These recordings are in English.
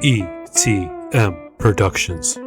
ETM Productions.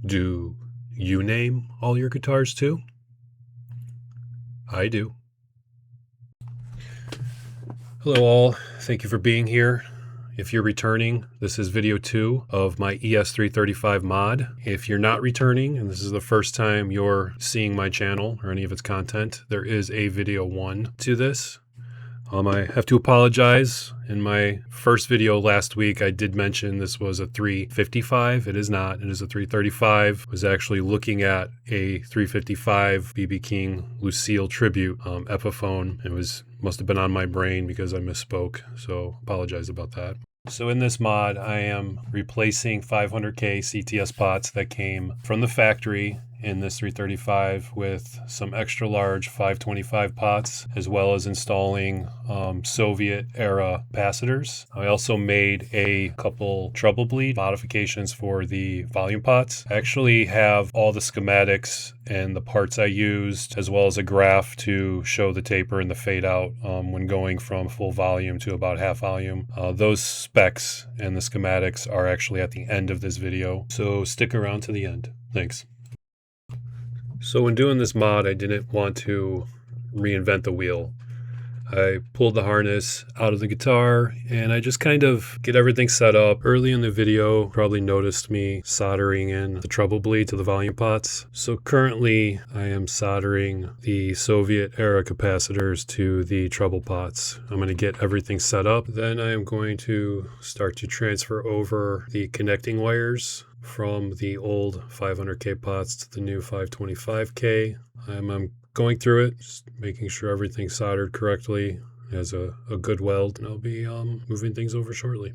Do you name all your guitars too? I do. Hello all, thank you for being here. If you're returning, this is video 2 of my ES335 mod. If you're not returning, and this is the first time you're seeing my channel or any of its content, there is a video 1 to this. I have to apologize. In my first video last week, I did mention this was a 355. It is not. It is a 335. I was actually looking at a 355 B.B. King Lucille tribute Epiphone. It must have been on my brain because I misspoke, so apologize about that. So in this mod, I am replacing 500K CTS pots that came from the factory in this 335 with some extra large 525 pots, as well as installing Soviet era capacitors. I also made a couple treble bleed modifications for the volume pots. I actually have all the schematics and the parts I used, as well as a graph to show the taper and the fade out when going from full volume to about half volume. Those specs and the schematics are actually at the end of this video, so stick around to the end. Thanks. So when doing this mod, I didn't want to reinvent the wheel. I pulled the harness out of the guitar and I just kind of get everything set up. Early in the video, probably noticed me soldering in the treble bleed to the volume pots. So currently I am soldering the Soviet era capacitors to the treble pots. I'm going to get everything set up. Then I am going to start to transfer over the connecting wires from the old 500K pots to the new 525K. I'm going through it, just making sure everything's soldered correctly, has a good weld, and I'll be moving things over shortly.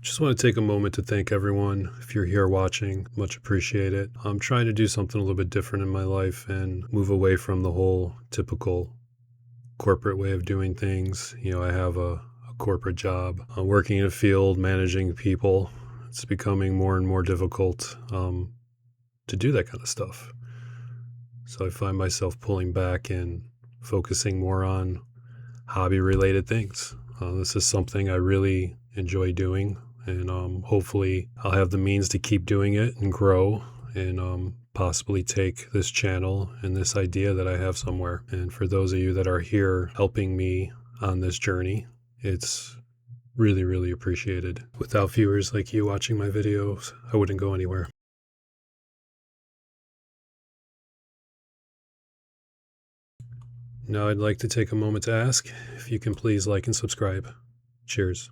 Just want to take a moment to thank everyone. If you're here watching, much appreciate it. I'm trying to do something a little bit different in my life and move away from the whole typical corporate way of doing things. You know, I have a corporate job. Working in a field, managing people, it's becoming more and more difficult to do that kind of stuff. So I find myself pulling back and focusing more on hobby-related things. This is something I really enjoy doing, and hopefully I'll have the means to keep doing it and grow and possibly take this channel and this idea that I have somewhere. And for those of you that are here helping me on this journey, it's really, really appreciated. Without viewers like you watching my videos, I wouldn't go anywhere. Now I'd like to take a moment to ask if you can please like and subscribe. Cheers.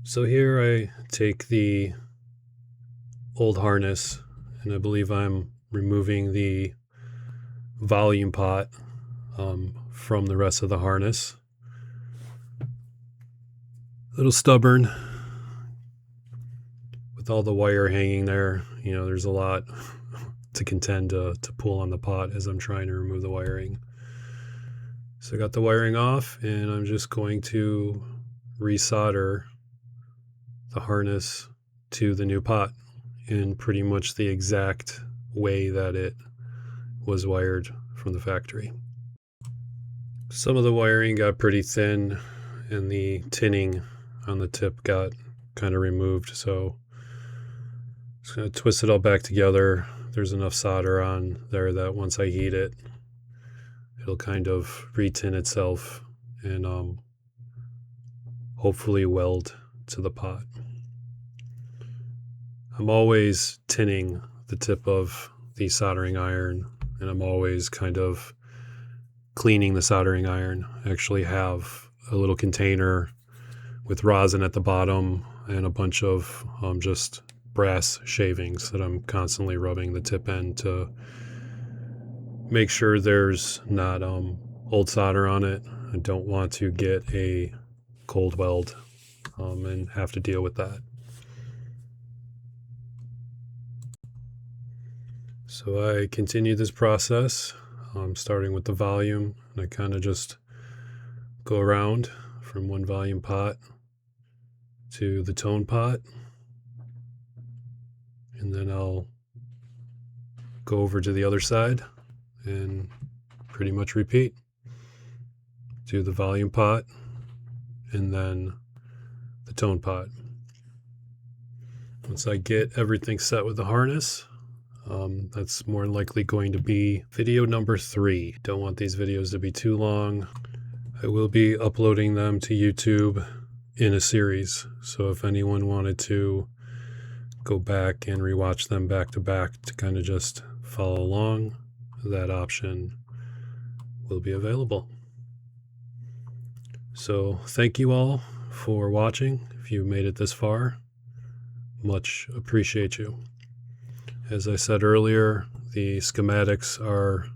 So here I take the old harness, and I believe I'm removing the volume pot from the rest of the harness. A little stubborn with all the wire hanging there. You know, there's a lot to contend to pull on the pot as I'm trying to remove the wiring. So I got the wiring off, and I'm just going to resolder the harness to the new pot in pretty much the exact way that it was wired from the factory. Some of the wiring got pretty thin and the tinning on the tip got kind of removed, so I'm just going to twist it all back together. There's enough solder on there that once I heat it, it'll kind of re-tin itself and hopefully weld to the pot. I'm always tinning the tip of the soldering iron, and I'm always kind of cleaning the soldering iron. I actually have a little container with rosin at the bottom and a bunch of just brass shavings that I'm constantly rubbing the tip end to make sure there's not old solder on it. I don't want to get a cold weld and have to deal with that. So I continue this process, starting with the volume, and I kind of just go around from one volume pot to the tone pot, and then I'll go over to the other side and pretty much repeat. Do the volume pot and then the tone pot. Once I get everything set with the harness, that's more likely going to be video number 3. Don't want these videos to be too long. I will be uploading them to YouTube in a series, so if anyone wanted to go back and rewatch them back to back to kind of just follow along, that option will be available. So thank you all for watching if you made it this far, Much appreciate you. As I said earlier, the schematics are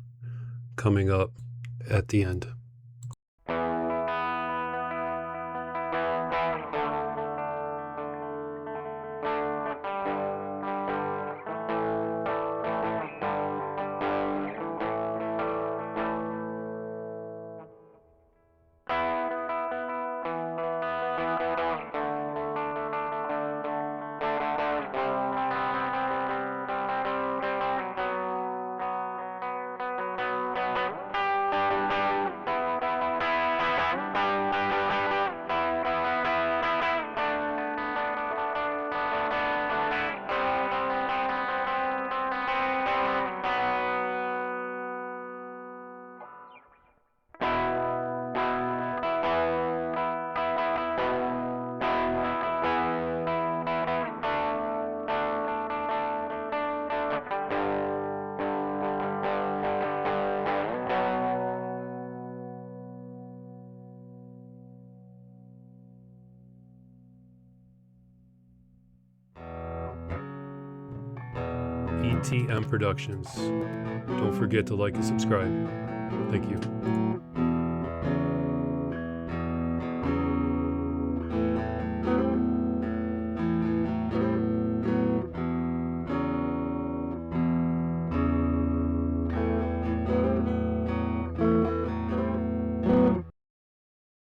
coming up at the end. ETM Productions. Don't forget to like and subscribe. Thank you.